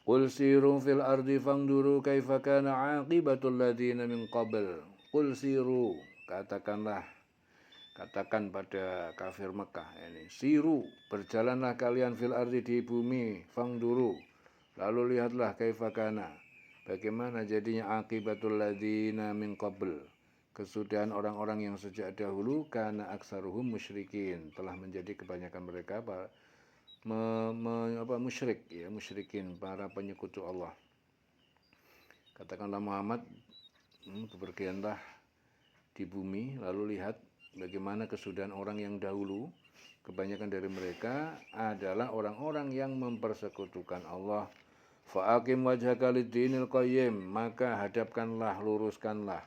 Qul siru fil ardi fangduru kaifa kana aqibatul ladzina min qabl. Qul siru, katakan pada kafir Mekah ini, siru, berjalanlah kalian fil ardi di bumi, fangduru, lalu lihatlah kaifa kana, bagaimana jadinya aqibatul ladzina min qabl, kesudahan orang-orang yang sejak dahulu, kana aksaruhum musyrikin, telah menjadi kebanyakan mereka musyrik, ya, musyrikin, para penyekutu Allah. Katakanlah Muhammad, bepergianlah di bumi, lalu lihat bagaimana kesudahan orang yang dahulu. Kebanyakan dari mereka adalah orang-orang yang mempersekutukan Allah. Fa'aqim wajhaka lid-dinil qayyim, maka hadapkanlah, luruskanlah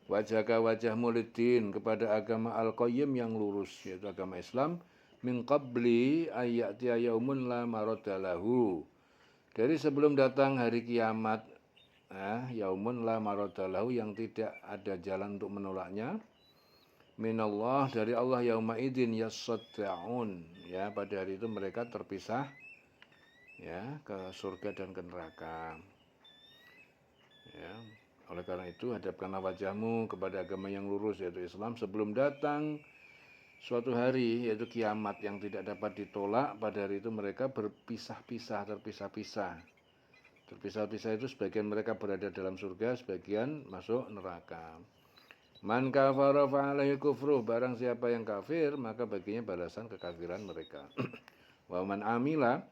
wajhaka, wajahmu, lid-din, kepada agama al-qayyim yang lurus, yaitu agama Islam, min qabli ayyatiya yaumun la maradda lahu, dari sebelum datang hari kiamat, yaumun la maradda lahu, yang tidak ada jalan untuk menolaknya, minallah, dari Allah, yauma idin yasaddaun, ya, pada hari itu mereka terpisah, ya, ke surga dan ke neraka, ya. Oleh karena itu hadapkanlah wajahmu kepada agama yang lurus, yaitu Islam, sebelum datang suatu hari, yaitu kiamat yang tidak dapat ditolak. Pada hari itu mereka berpisah-pisah, terpisah-pisah. Terpisah-pisah itu sebagian mereka berada dalam surga, sebagian masuk neraka. Man kafara fa'alaihi kufruh, barang siapa yang kafir, maka baginya balasan kekafiran mereka. Wa man amila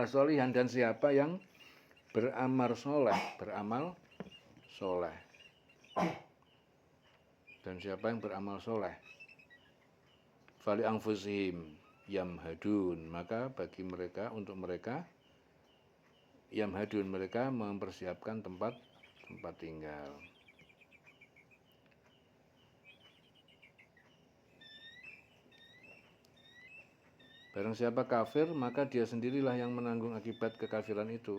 sholihan, dan siapa yang beramal soleh, dan siapa yang beramal soleh, fali anfusihim yamhadun, maka bagi mereka, untuk mereka, yamhadun, mereka mempersiapkan tempat tinggal. Barang siapa kafir, maka dia sendirilah yang menanggung akibat kekafiran itu.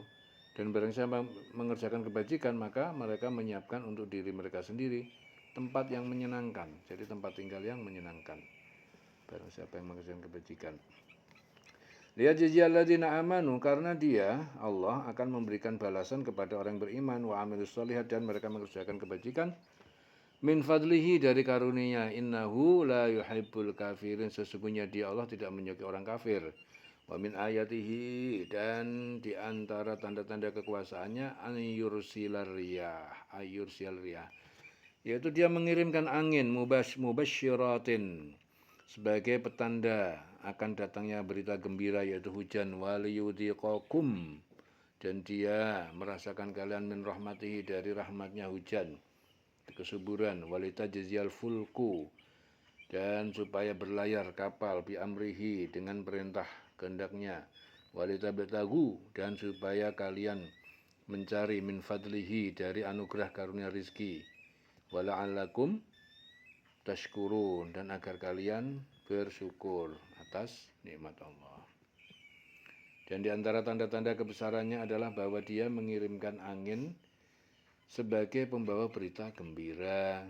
Dan barang siapa mengerjakan kebajikan, maka mereka menyiapkan untuk diri mereka sendiri tempat yang menyenangkan, jadi tempat tinggal yang menyenangkan. Barang siapa yang mengerjakan kebajikan. Liyajziyal ladzina amanu, karena dia, Allah, akan memberikan balasan kepada orang yang beriman, wa amilus sholihat, dan mereka mengerjakan kebajikan, min fadlihi, dari karunia, innahu la yuhibbul kafirin, sesungguhnya dia, Allah, tidak menyukai orang kafir. Wa min ayatihi, dan di antara tanda-tanda kekuasaannya, ayyursilar riyah, yaitu dia mengirimkan angin, mubasyiratin, sebagai petanda akan datangnya berita gembira, yaitu hujan, waliyudhiqakum, dan dia merasakan kalian min rahmatihi, dari rahmatnya hujan, kesuburan, walitajziyal fulku, dan supaya berlayar kapal, bi amrihi, dengan perintah kehendaknya, walitabtagu, dan supaya kalian mencari min fadlihi, dari anugerah karunia rizki, wala'allakum tashkurun, dan agar kalian bersyukur atas nikmat Allah. Dan di antara tanda-tanda kebesarannya adalah bahwa dia mengirimkan angin sebagai pembawa berita gembira,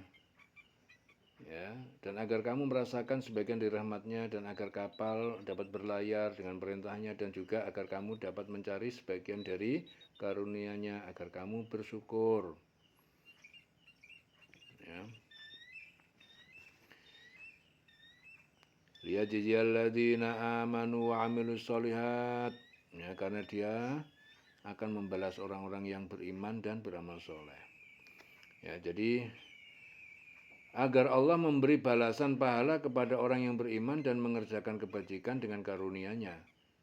ya, dan agar kamu merasakan sebagian dari rahmatnya, dan agar kapal dapat berlayar dengan perintahnya, dan juga agar kamu dapat mencari sebagian dari karunia-Nya, agar kamu bersyukur, ya. Liyajziyal ladzina amanu wa amilus sholihat, ya, karena dia akan membalas orang-orang yang beriman dan beramal soleh. Ya, jadi agar Allah memberi balasan pahala kepada orang yang beriman dan mengerjakan kebajikan dengan karunia-Nya.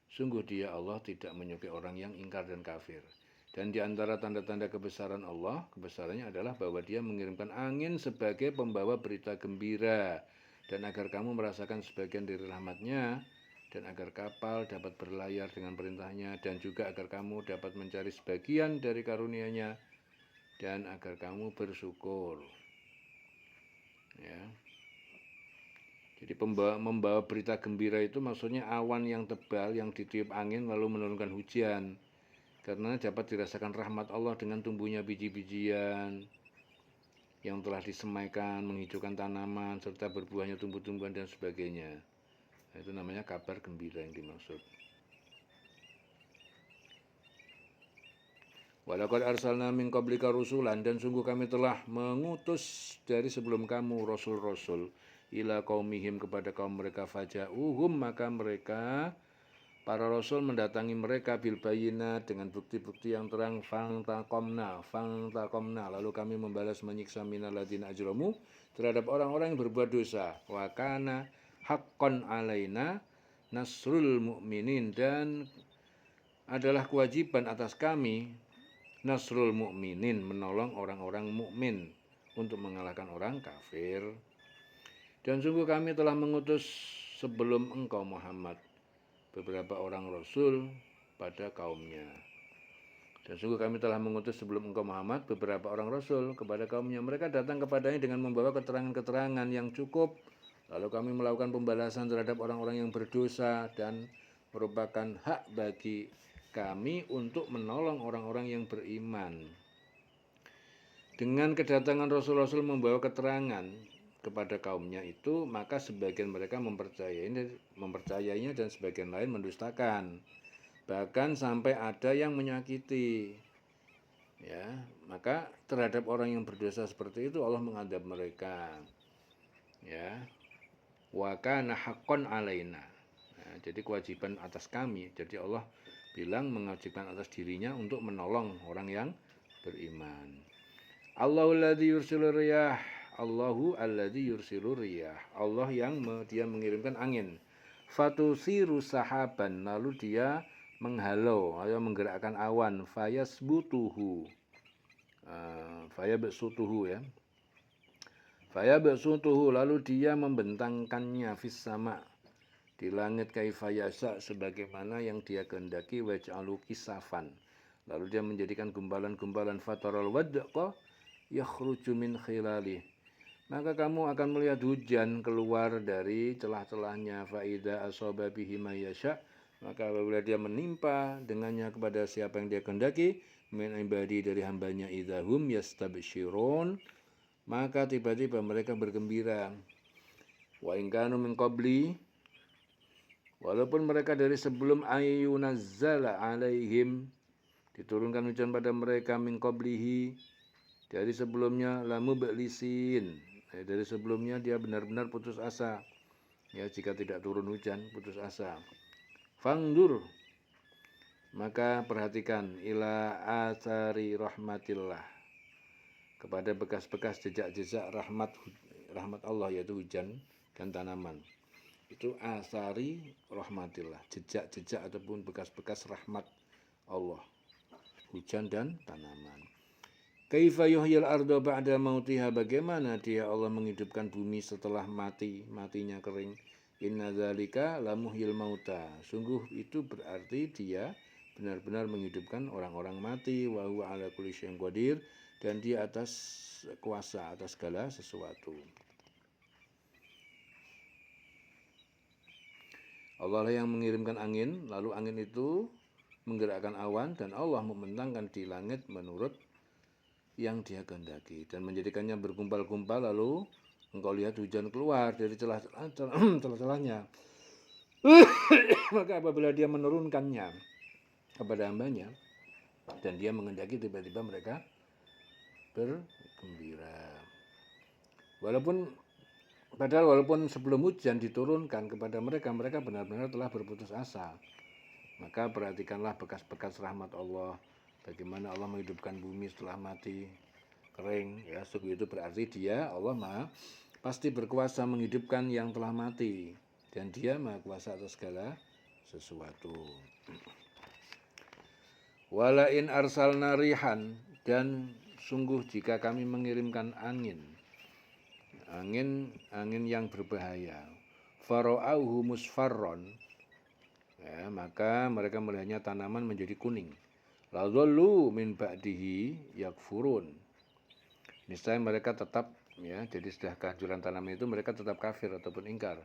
Sungguh dia, Allah, tidak menyukai orang yang ingkar dan kafir. Dan di antara tanda-tanda kebesaran Allah, kebesarannya adalah bahwa dia mengirimkan angin sebagai pembawa berita gembira, dan agar kamu merasakan sebagian dari rahmatnya, dan agar kapal dapat berlayar dengan perintahnya, dan juga agar kamu dapat mencari sebagian dari karunia-Nya, dan agar kamu bersyukur, ya. Jadi membawa berita gembira itu maksudnya awan yang tebal yang ditiup angin lalu menurunkan hujan, karena dapat dirasakan rahmat Allah dengan tumbuhnya biji-bijian yang telah disemaikan, menghijaukan tanaman, serta berbuahnya tumbuh-tumbuhan dan sebagainya. Itu namanya kabar gembira yang dimaksud. Walaqad arsalna min qablika rusulan, dan sungguh kami telah mengutus dari sebelum kamu rasul-rasul ila qaumihim kepada kaum mereka, faja'uhum maka mereka para rasul mendatangi mereka bil bayyinat dengan bukti-bukti yang terang, fantaqomna lalu kami membalas menyiksa minal ladzina ajramu terhadap orang-orang yang berbuat dosa, wa kana haqqan alaina nasrul mu'minin, dan adalah kewajiban atas kami nasrul mu'minin, menolong orang-orang mukmin untuk mengalahkan orang kafir. Dan sungguh kami telah mengutus sebelum engkau Muhammad beberapa orang rasul pada kaumnya. Dan sungguh kami telah mengutus sebelum engkau Muhammad beberapa orang rasul kepada kaumnya. Mereka datang kepadanya dengan membawa keterangan-keterangan yang cukup. Lalu kami melakukan pembalasan terhadap orang-orang yang berdosa, dan merupakan hak bagi kami untuk menolong orang-orang yang beriman. Dengan kedatangan rasul-rasul membawa keterangan kepada kaumnya itu, maka sebagian mereka mempercayainya dan sebagian lain mendustakan. Bahkan sampai ada yang menyakiti. Ya, maka terhadap orang yang berdosa seperti itu Allah mengadab mereka. Ya. Wa kana haqqan alaina. Nah, jadi kewajiban atas kami. Jadi Allah bilang mewajibkan atas dirinya untuk menolong orang yang beriman. Allahu alladzi yursilur riyah. Allahu alladzi yursilur riyah. Allah yang dia mengirimkan angin. Fatusiru sahaban, lalu dia menghalau atau menggerakkan awan, fayasbutuhu. Fayabsutuhu ya. Fayabsutuhu, lalu dia membentangkannya fis sama, di langit, kaifa yasha, sebagaimana yang dia kehendaki, waj'alu kisafan, lalu dia menjadikan gumpalan-gumpalan, fataral wadqa yakhruju min khilalih, maka kamu akan melihat hujan keluar dari celah-celahnya, fa idza asaba bihi ma yasha, maka apabila dia menimpa dengannya kepada siapa yang dia kehendaki, min ibadi, dari hambanya, idahum yastabsyirun, maka tiba-tiba mereka bergembira. Wa in kanu min qabli, walaupun mereka dari sebelum ayyunazzala alaihim, diturunkan hujan pada mereka, min qablihi, dari sebelumnya, lamu belisin, dari sebelumnya dia benar-benar putus asa. Ya, jika tidak turun hujan, putus asa. Fangdur, maka perhatikan, ila athari rahmatillah, kepada bekas-bekas jejak-jejak rahmat Allah, yaitu hujan dan tanaman. Itu asari rahmatillah, jejak-jejak ataupun bekas-bekas rahmat Allah, hujan dan tanaman. Kaifa yuhyil arda ba'da mautiha, bagaimana dia Allah menghidupkan bumi setelah matinya kering. Inna dzalika lamuhyil mauta, sungguh itu berarti dia benar-benar menghidupkan orang-orang mati. Wa huwa ala kulli syai'in qadir, dan dia atas kuasa atas segala sesuatu. Allah lah yang mengirimkan angin, lalu angin itu menggerakkan awan, dan Allah membentangkan di langit menurut yang dia kehendaki, dan menjadikannya bergumpal-gumpal, lalu engkau lihat hujan keluar dari celah-celahnya. Maka apabila dia menurunkannya kepada hambanya dan dia mengendaki, tiba-tiba mereka bergembira. Walaupun sebelum hujan diturunkan kepada mereka, mereka benar-benar telah berputus asa. Maka perhatikanlah bekas-bekas rahmat Allah, bagaimana Allah menghidupkan bumi setelah mati kering. Ya, sungguh itu berarti dia Allah pasti berkuasa menghidupkan yang telah mati, dan dia maha kuasa atas segala sesuatu. Walain arsalna rihan, dan sungguh jika kami mengirimkan angin yang berbahaya, fara'auhu musfarron, ya, maka mereka melihatnya tanaman menjadi kuning. La dhallu min ba'dihi yakfurun, niscaya mereka tetap, ya, jadi sudah kehancuran tanaman itu mereka tetap kafir ataupun ingkar.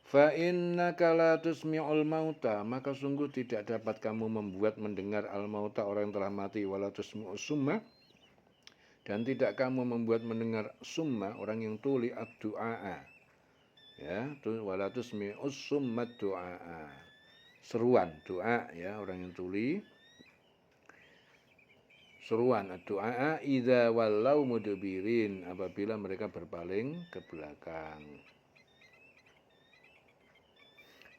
Fa innaka la tusmi'ul mauta, maka sungguh tidak dapat kamu membuat mendengar al mauta, orang yang telah mati, wala tusmi'us summa, dan tidak kamu membuat mendengar summa, orang yang tuli, ad-du'a, ya, wala tusmi'us summa du'a, seruan doa, ya, orang yang tuli. seruan doa idza wallau mudbirin, apabila mereka berpaling ke belakang.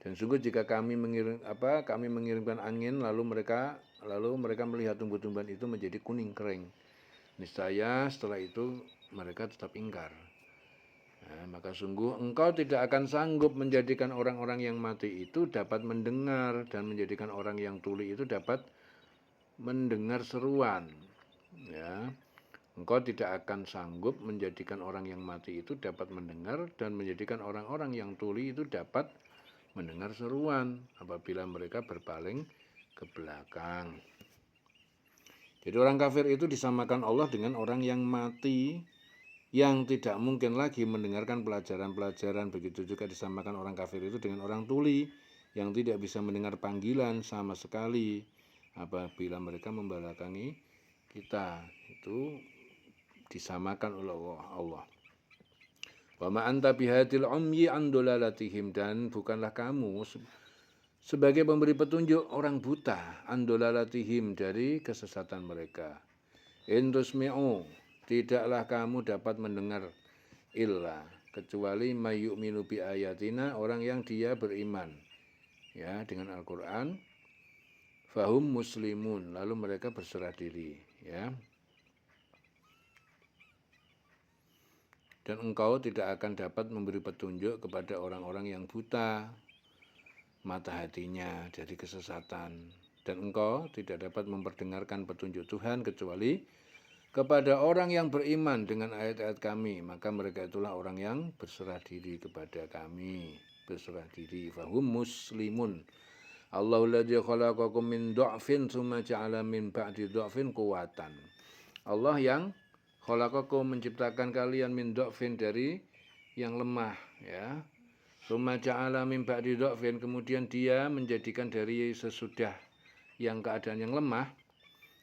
Dan sungguh jika kami mengirimkan angin lalu mereka melihat tumbuh-tumbuhan itu menjadi kuning kering, niscaya setelah itu mereka tetap ingkar. Nah, maka sungguh engkau tidak akan sanggup menjadikan orang-orang yang mati itu dapat mendengar, dan menjadikan orang yang tuli itu dapat mendengar seruan. Ya, engkau tidak akan sanggup menjadikan orang yang mati itu dapat mendengar, dan menjadikan orang-orang yang tuli itu dapat mendengar seruan apabila mereka berpaling ke belakang. Jadi orang kafir itu disamakan Allah dengan orang yang mati, yang tidak mungkin lagi mendengarkan pelajaran-pelajaran. Begitu juga disamakan orang kafir itu dengan orang tuli, yang tidak bisa mendengar panggilan sama sekali apabila mereka membelakangi kita. Itu disamakan oleh Allah. Wa ma anta bihadil umyi an dolalatihim, dan bukanlah kamu sebagai pemberi petunjuk orang buta, an dolalatihim, dari kesesatan mereka. In tusmi'u, tidaklah kamu dapat mendengar illa, kecuali mayyu'minu bi ayatina, orang yang dia beriman ya dengan Al-Qur'an, fahum muslimun, lalu mereka berserah diri ya. Dan engkau tidak akan dapat memberi petunjuk kepada orang-orang yang buta mata hatinya dari kesesatan, dan engkau tidak dapat memperdengarkan petunjuk Tuhan kecuali kepada orang yang beriman dengan ayat-ayat kami, maka mereka itulah orang yang berserah diri kepada kami, berserah diri. Fahum muslimun. Allahul ladzi khalaqakum min dha'fin tsumma ja'ala min ba'di dha'fin quwwatan. Allah yang khalaqakum, menciptakan kalian, min dha'fin, dari yang lemah ya. Tsumma ja'ala min ba'di dha'fin, kemudian dia menjadikan dari sesudah yang keadaan yang lemah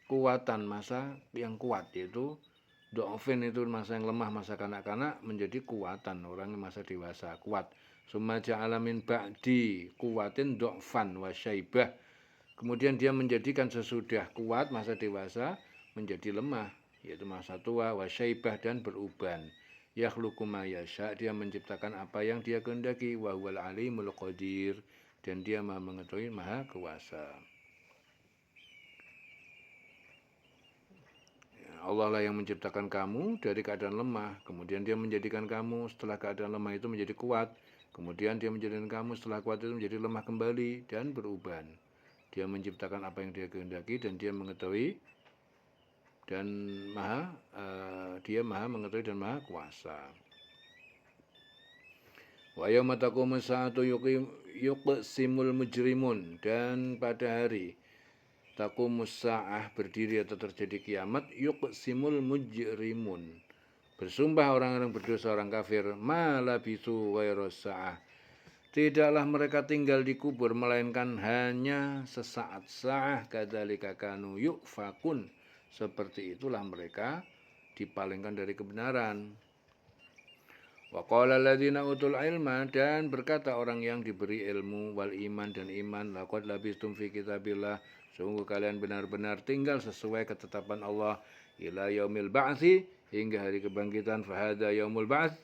kuatan, masa yang kuat, yaitu dha'fin itu masa yang lemah, masa kanak-kanak, menjadi kuatan orang masa dewasa kuat. Tsumma ja'ala min ba'di kuwatin dha'fan wa syaibah, kemudian dia menjadikan sesudah kuat masa dewasa menjadi lemah, yaitu masa tua, wa syaibah, dan beruban. Yakhluqu ma yasha, dia menciptakan apa yang dia kehendaki, wa huwal alimul qadir, dan dia maha mengetahui, maha kuasa. Allah lah yang menciptakan kamu dari keadaan lemah, kemudian dia menjadikan kamu setelah keadaan lemah itu menjadi kuat, kemudian dia menjadikan kamu setelah kuat itu menjadi lemah kembali dan beruban. Dia menciptakan apa yang dia kehendaki, dan dia mengetahui dan dia maha mengetahui dan maha kuasa. Wa yauma taqumu saatu yuqsimul mujrimun, dan pada hari taqumus sa'ah, berdiri atau terjadi kiamat, yuqsimul mujrimun, bersumpah orang-orang berdosa, orang kafir, ma labisu ghairas sa'ah, tidaklah mereka tinggal di kubur melainkan hanya sesaat. Sa'ah kadzalika kanu yufakun, seperti itulah mereka dipalingkan dari kebenaran. Wa qala alladziina utul ilma, dan berkata orang yang diberi ilmu, wal iman, dan iman, laqad labistum fi kitabillah, sungguh kalian benar-benar tinggal sesuai ketetapan Allah, ila yaumil ba'tsi, hingga hari kebangkitan. Fahadza yaumul ba'ts,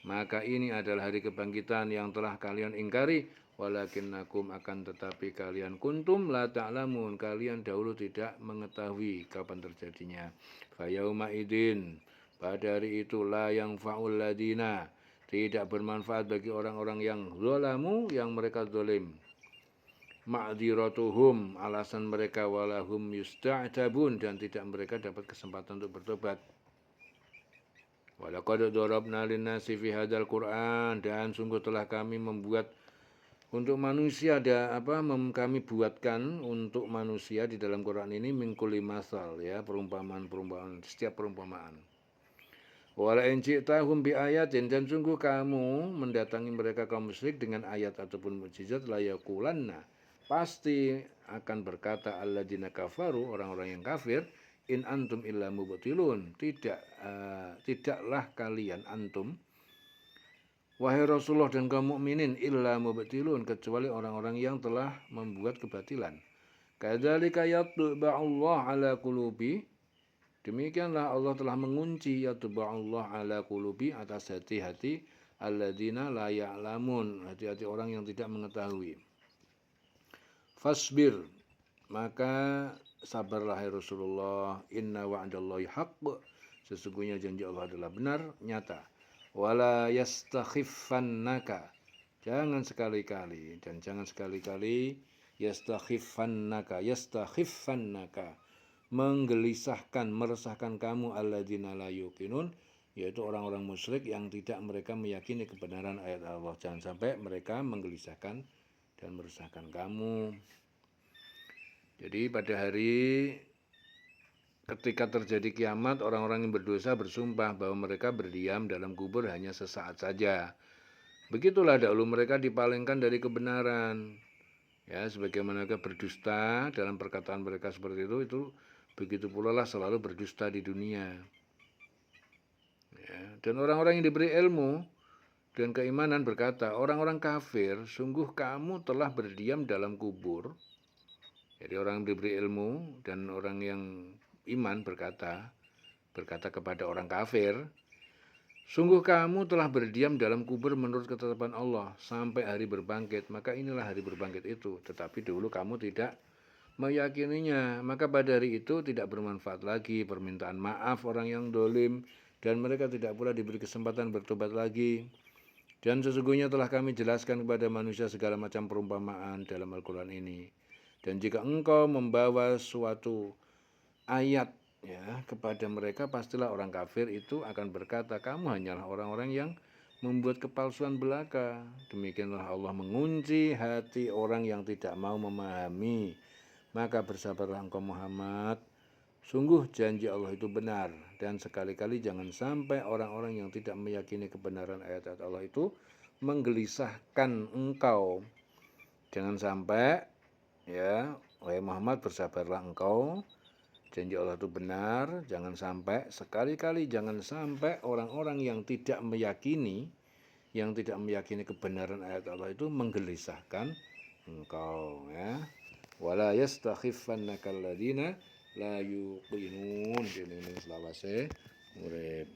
maka ini adalah hari kebangkitan yang telah kalian ingkari. Walakinnakum, akan tetapi kalian, kuntum la ta'lamun, kalian dahulu tidak mengetahui kapan terjadinya. Fa yauma idin, pada hari itu, la yang fa'ul ladina, tidak bermanfaat bagi orang-orang yang zalamu, yang mereka zalim, ma'dziratuhum, alasan mereka, walahum yusta'tabun, dan tidak mereka dapat kesempatan untuk bertobat. Walaqad darabna lin-nasi fi hadzal Qur'an, dan sungguh telah kami membuat untuk manusia, kami buatkan untuk manusia di dalam Quran ini min kulli masal, ya, perumpamaan, setiap perumpamaan. Wala in ji'tahum bi ayatin, dan sungguh kamu mendatangi mereka kaum musyrik dengan ayat ataupun mukjizat, la yaqulanna, pasti akan berkata alladzina kafaru, orang-orang yang kafir, in antum illa mubtilun, tidaklah kalian antum, wahai Rasulullah dan kaum mukminin, illa mubtilun, kecuali orang-orang yang telah membuat kebatilan. Kadzalika yatba'ullah ala qulubi Demikianlah Allah telah mengunci yatba'ullah ala qulubi atas hati-hati alladzina la ya'lamun, hati-hati orang yang tidak mengetahui. Fasbir, maka sabarlah hai Rasulullah, inna wa'dallahi haqq, sesungguhnya janji Allah adalah benar, nyata. Wala yastakhiffannaka, jangan sekali-kali yastakhifannaka menggelisahkan, meresahkan kamu alladzina la yuqinun, yaitu orang-orang musyrik yang tidak mereka meyakini kebenaran ayat Allah. Jangan sampai mereka menggelisahkan dan meresahkan kamu. Jadi pada hari ketika terjadi kiamat, orang-orang yang berdosa bersumpah bahwa mereka berdiam dalam kubur hanya sesaat saja. Begitulah dahulu mereka dipalingkan dari kebenaran. Ya, sebagaimana mereka berdusta dalam perkataan mereka seperti itu begitu pula lah selalu berdusta di dunia. Ya, dan orang-orang yang diberi ilmu dan keimanan berkata, orang-orang kafir, sungguh kamu telah berdiam dalam kubur. Jadi orang yang diberi ilmu dan orang yang iman berkata kepada orang kafir, sungguh kamu telah berdiam dalam kubur menurut ketetapan Allah sampai hari berbangkit. Maka inilah hari berbangkit itu. Tetapi dulu kamu tidak meyakininya. Maka pada hari itu tidak bermanfaat lagi permintaan maaf orang yang dolim. Dan mereka tidak pula diberi kesempatan bertobat lagi. Dan sesungguhnya telah kami jelaskan kepada manusia segala macam perumpamaan dalam Al-Quran ini. Dan jika engkau membawa suatu ayat ya kepada mereka, pastilah orang kafir itu akan berkata, kamu hanyalah orang-orang yang membuat kepalsuan belaka. Demikianlah Allah mengunci hati orang yang tidak mau memahami. Maka bersabarlah engkau Muhammad, sungguh janji Allah itu benar. Dan sekali-kali jangan sampai orang-orang yang tidak meyakini kebenaran ayat-ayat Allah itu menggelisahkan engkau. Jangan sampai ya, wahai Muhammad, bersabarlah engkau, janji Allah itu benar. Jangan sampai, sekali-kali jangan sampai orang-orang yang tidak meyakini kebenaran ayat Allah itu menggelisahkan engkau ya. Wala yastakhiffannaka alladziina la yuqinun. Ini selawase urip.